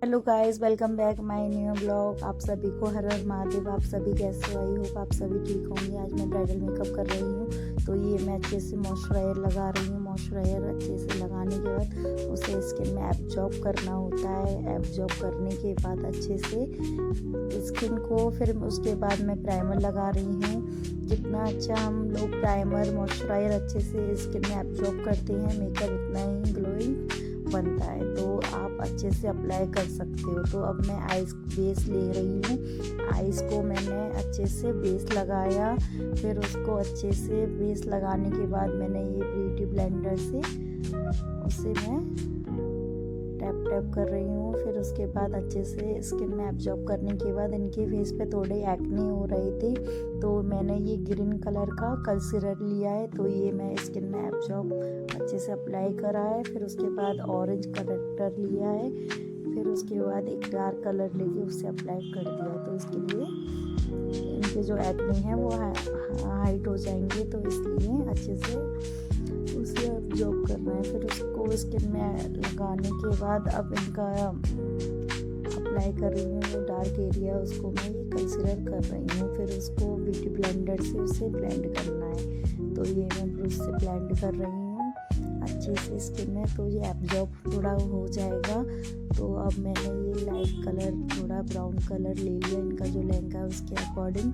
Hello guys, welcome back my new blog. आप सभी को हर हर महादेव। आप सभी कैसे हो? आई होप आप सभी ठीक होंगे। आज मैं ब्राइडल मेकअप कर रही हूँ, तो ये मैं अच्छे से मॉइस्चराइजर लगा रही हूँ। मॉइस्चराइजर अच्छे से लगाने के बाद उसे स्किन में एब्जॉर्ब करना होता है। एब्जॉर्ब करने के बाद अच्छे से स्किन को, फिर उसके बाद मैं प्राइमर लगा रही हूँ। जितना अच्छा हम लोग प्राइमर मॉइस्चराइजर अच्छे से स्किन में एब्जॉर्ब करते हैं, मेकअप उतना ही ग्लोइंग बनता है। तो आप अच्छे से अप्लाई कर सकते हो। तो अब मैं आइस बेस ले रही हूँ। आइस को मैंने अच्छे से बेस लगाया, फिर उसको अच्छे से बेस लगाने के बाद मैंने ये ब्यूटी ब्लेंडर से उसे मैं टैप टैप कर रही हूँ। फिर उसके बाद अच्छे से स्किन में एब्जॉर्ब करने के बाद इनके फेस पे थोड़े एक्ने हो रहे थे, तो मैंने ये ग्रीन कलर का कंसीलर लिया है, तो ये मैं स्किन में एब्जॉर्ब अच्छे से अप्लाई करा है। फिर उसके बाद ऑरेंज करेक्टर लिया है, फिर उसके बाद एक डार्क कलर लेके उससे अप्लाई कर दिया। तो इसके लिए इनके जो एक्ने हैं वो हाइट हो जाएंगे, तो इसलिए अच्छे से उसे एब्जॉर्ब करना है। फिर उसको स्किन में लगाने के बाद अब इनका अप्लाई कर रही हूँ जो डार्क एरिया, उसको मैं ये कंसीलर कर रही हूँ। फिर उसको ब्यूटी ब्लेंडर से उसे ब्लेंड करना है, तो ये मैं ब्रश से ब्लेंड कर रही हूँ अच्छे से स्किन में, तो ये एब्जॉर्ब थोड़ा हो जाएगा। तो अब मैंने ये लाइट कलर, थोड़ा ब्राउन कलर ले लिया इनका जो लहंगा है उसके अकॉर्डिंग।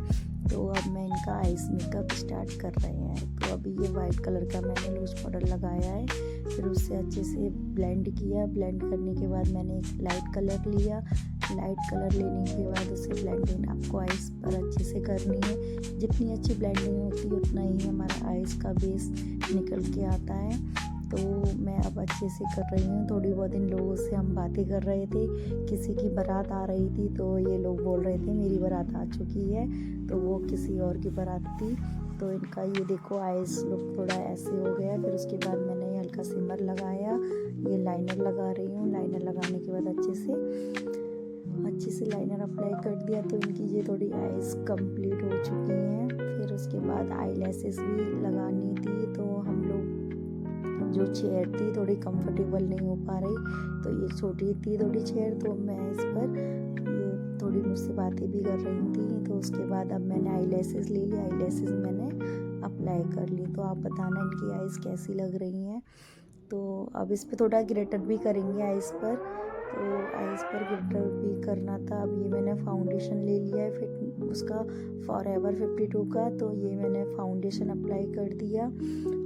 तो अब मैं इनका आइस मेकअप स्टार्ट कर रहे हैं। तो अभी ये वाइट कलर का मैंने लूज पाउडर लगाया है, फिर उससे अच्छे से ब्लेंड किया। ब्लेंड करने के बाद मैंने एक लाइट कलर लिया। लाइट कलर लेने के बाद उसे ब्लेंडिंग आपको आइस पर अच्छे से करनी है। जितनी अच्छी ब्लेंडिंग होती है उतना ही हमारा आइस का बेस निकल के आता है। तो मैं अब अच्छे से कर रही हूँ। थोड़ी बहुत इन लोगों से हम बातें कर रहे थे, किसी की बारात आ रही थी, तो ये लोग बोल रहे थे मेरी बारात आ चुकी है, तो वो किसी और की बारात थी। तो इनका ये देखो आइस लुक थोड़ा ऐसे हो गया। फिर उसके बाद मैंने ये हल्का सिमर लगाया, ये लाइनर लगा रही हूँ। लाइनर लगाने के बाद अच्छे से लाइनर अप्लाई कर दिया, तो इनकी ये थोड़ी आइस कंप्लीट हो चुकी हैं। फिर उसके बाद आई लैसेस भी लगानी थी, तो हम लोग जो चेयर थी थोड़ी कंफर्टेबल नहीं हो पा रही, तो ये छोटी थी थोड़ी चेयर, तो मैं इस पर ये थोड़ी मुझसे बातें भी कर रही थी। तो उसके बाद अब मैंने आई लैसेस ले ली, आई लैसेस मैंने अप्लाई कर ली। तो आप बताना इनकी आइज़ कैसी लग रही हैं। तो अब इस पर थोड़ा ग्लिटर भी करेंगे आइज़ पर, तो आइज़ पर ग्लिटर भी करना था। अब ये मैंने फाउंडेशन ले लिया है, फिर उसका फॉरएवर 52 का, तो ये मैंने फाउंडेशन अप्लाई कर दिया।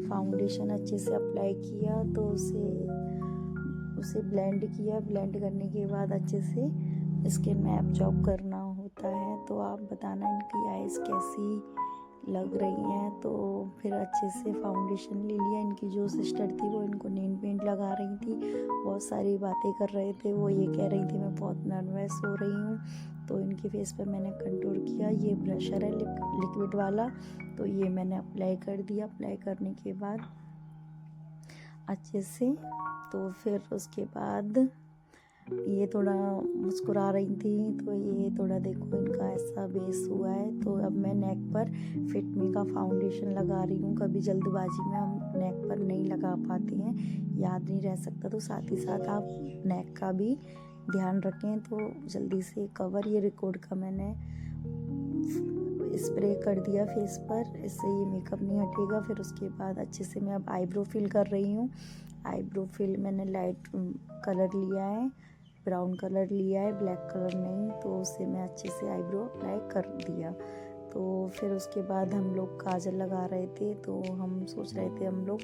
फाउंडेशन अच्छे से अप्लाई किया, तो उसे ब्लेंड किया। ब्लेंड करने के बाद अच्छे से स्किन में एब्जॉर्ब करना होता है। तो आप बताना इनकी आइज़ कैसी लग रही हैं। तो फिर अच्छे से फाउंडेशन ले लिया। इनकी जो सिस्टर थी वो इनको नेल पेंट लगा रही थी, बहुत सारी बातें कर रहे थे। वो ये कह रही थी मैं बहुत नर्वस हो रही हूँ, तो इनके फेस पे मैंने कंटूर किया। ये ब्रशर है लिक्विड वाला, तो ये मैंने अप्लाई कर दिया। अप्लाई करने के बाद अच्छे से, तो फिर उसके बाद ये थोड़ा मुस्कुरा रही थी, तो ये थोड़ा देखो इनका ऐसा बेस हुआ है। तो अब मैं नेक पर फिट मी का फाउंडेशन लगा रही हूँ। कभी जल्दबाजी में हम नेक पर नहीं लगा पाते हैं, याद नहीं रह सकता, तो साथ ही साथ आप नेक का भी ध्यान रखें। तो जल्दी से कवर, ये रिकॉर्ड का मैंने स्प्रे कर दिया फेस पर, इससे ये मेकअप नहीं हटेगा। फिर उसके बाद अच्छे से मैं अब आईब्रो फिल कर रही हूँ। आईब्रो फिल मैंने लाइट कलर लिया है, ब्राउन कलर लिया है, ब्लैक कलर नहीं, तो उसे मैं अच्छे से आईब्रो अप्लाई कर दिया। तो फिर उसके बाद हम लोग काजल लगा रहे थे, तो हम सोच रहे थे हम लोग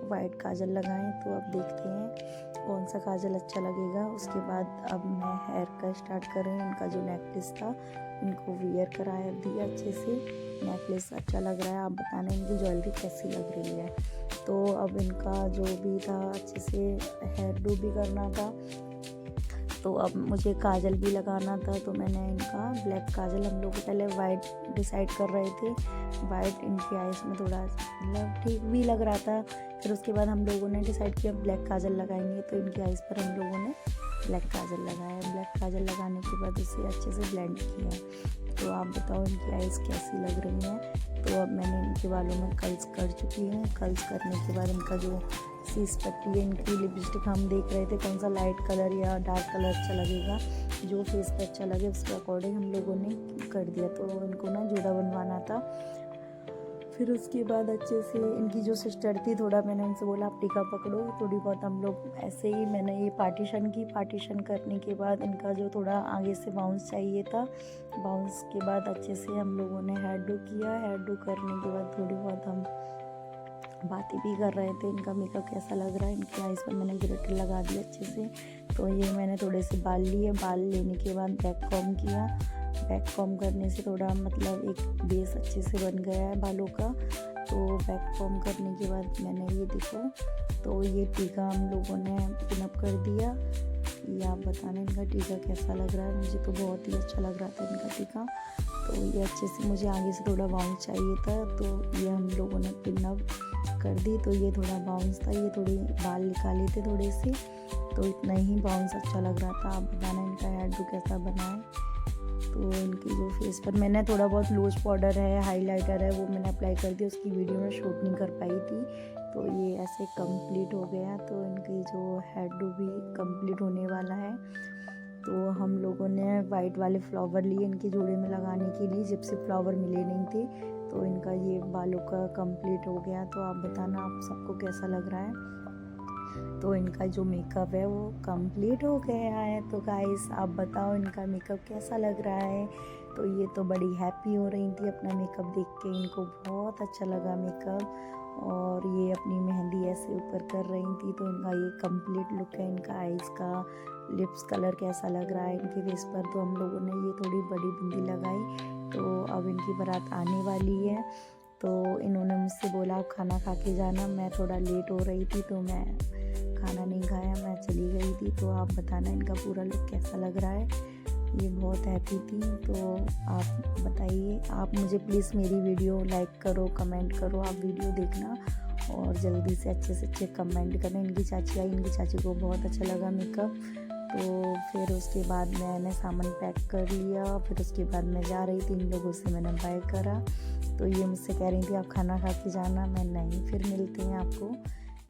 वाइट काजल लगाएं। तो अब देखते हैं कौन सा काजल अच्छा लगेगा। उसके बाद अब मैं हेयर का स्टार्ट कर रही हूँ। इनका जो नेकलेस था इनको वियर कराया दिया अच्छे से। नेकलेस अच्छा लग रहा है, आप बताना इनकी ज्वेलरी कैसी लग रही है। तो अब इनका जो भी था अच्छे से हेयर डू भी करना था, तो अब मुझे काजल भी लगाना था। तो मैंने इनका ब्लैक काजल, हम लोग पहले वाइट डिसाइड कर रहे थे, वाइट इनकी आइज़ में थोड़ा मतलब ठीक भी लग रहा था। फिर उसके बाद हम लोगों ने डिसाइड किया ब्लैक काजल लगाएंगे, तो इनकी आइज़ पर हम लोगों ने ब्लैक काजल लगाया। ब्लैक काजल लगाने के बाद उसे अच्छे से ब्लेंड किया। तो आप बताओ इनकी आइज़ कैसी लग रही हैं। तो अब मैंने इनके बालों में कर्ल्स कर चुकी हूँ। कर्ल्स करने के बाद इनका जो सीस पट्टी है इनकी। लिपस्टिक हम देख रहे थे कौन सा लाइट कलर या डार्क कलर अच्छा लगेगा, जो फेस पे अच्छा लगे उसके अकॉर्डिंग हम लोगों ने कर दिया। तो इनको ना जूड़ा बनवाना था। फिर उसके बाद अच्छे से इनकी जो सिस्टर थी, थोड़ा मैंने उनसे बोला आप टीका पकड़ो, थोड़ी बहुत हम लोग ऐसे ही मैंने ये पार्टीशन की। पार्टीशन करने के बाद इनका जो थोड़ा आगे से बाउंस चाहिए था, बाउंस के बाद अच्छे से हम लोगों ने हेयर डू किया। हेयर डू करने के बाद थोड़ी बहुत हम बातें भी कर रहे थे, इनका मेकअप कैसा लग रहा है। इनकी आइज़ पर मैंने ग्लिटर लगा दिया अच्छे से। तो ये मैंने थोड़े से बाल लिए, बाल लेने के बाद बैक कॉम किया। बैक कॉम करने से थोड़ा मतलब एक बेस अच्छे से बन गया है बालों का। तो बैक कॉम करने के बाद मैंने ये देखो, तो ये टीका हम लोगों ने पिनअप कर दिया। ये आप बताना इनका टीका कैसा लग रहा है। मुझे तो बहुत ही अच्छा लग रहा था इनका टीका। तो ये अच्छे से, मुझे आगे से थोड़ा बाउंस चाहिए था, तो ये हम लोगों ने पिनअप कर दी। तो ये थोड़ा बाउंस था, ये थोड़े बाल निकाले थे थोड़े से, तो इतना ही बाउंस अच्छा लग रहा था। आप बताना इनका हेयर डू कैसा बना है। तो इनकी जो फेस पर मैंने थोड़ा बहुत लूज पाउडर है, हाइलाइटर है, वो मैंने अप्लाई कर दिया। उसकी वीडियो में शूट नहीं कर पाई थी। तो ये ऐसे कंप्लीट हो गया। तो इनकी जो हेयर डू भी कंप्लीट होने वाला है। तो हम लोगों ने वाइट वाले फ्लावर लिए इनके जोड़े में लगाने के लिए, जिप्सी फ्लावर मिले नहीं थे। तो इनका ये बालों का कंप्लीट हो गया। तो आप बताना आप सबको कैसा लग रहा है। तो इनका जो मेकअप है वो कंप्लीट हो गया है। तो गाइस आप बताओ इनका मेकअप कैसा लग रहा है। तो ये तो बड़ी हैप्पी हो रही थी अपना मेकअप देख के, इनको बहुत अच्छा लगा मेकअप। और ये अपनी मेहंदी ऐसे ऊपर कर रही थी। तो इनका ये कंप्लीट लुक है। इनका आइज़ का लिप्स कलर कैसा लग रहा है इनके फेस पर। तो हम लोगों ने ये थोड़ी बड़ी बिंदी लगाई। तो अब इनकी बारात आने वाली है। तो इन्होंने मुझसे बोला आप खाना खा के जाना। मैं थोड़ा लेट हो रही थी तो मैं खाना नहीं खाया, मैं चली गई थी। तो आप बताना इनका पूरा लुक कैसा लग रहा है। ये बहुत हैप्पी थी। तो आप बताइए, आप मुझे प्लीज़ मेरी वीडियो लाइक करो, कमेंट करो, आप वीडियो देखना और जल्दी से अच्छे कमेंट करना। इनकी चाची आई, इनकी चाची को बहुत अच्छा लगा मेकअप। तो फिर उसके बाद मैंने सामान पैक कर लिया। फिर उसके बाद मैं जा रही थी, इन लोगों से मैंने बाय करा। तो ये मुझसे कह रही थी आप खाना खा के जाना। मैं नहीं, फिर मिलते हैं आपको।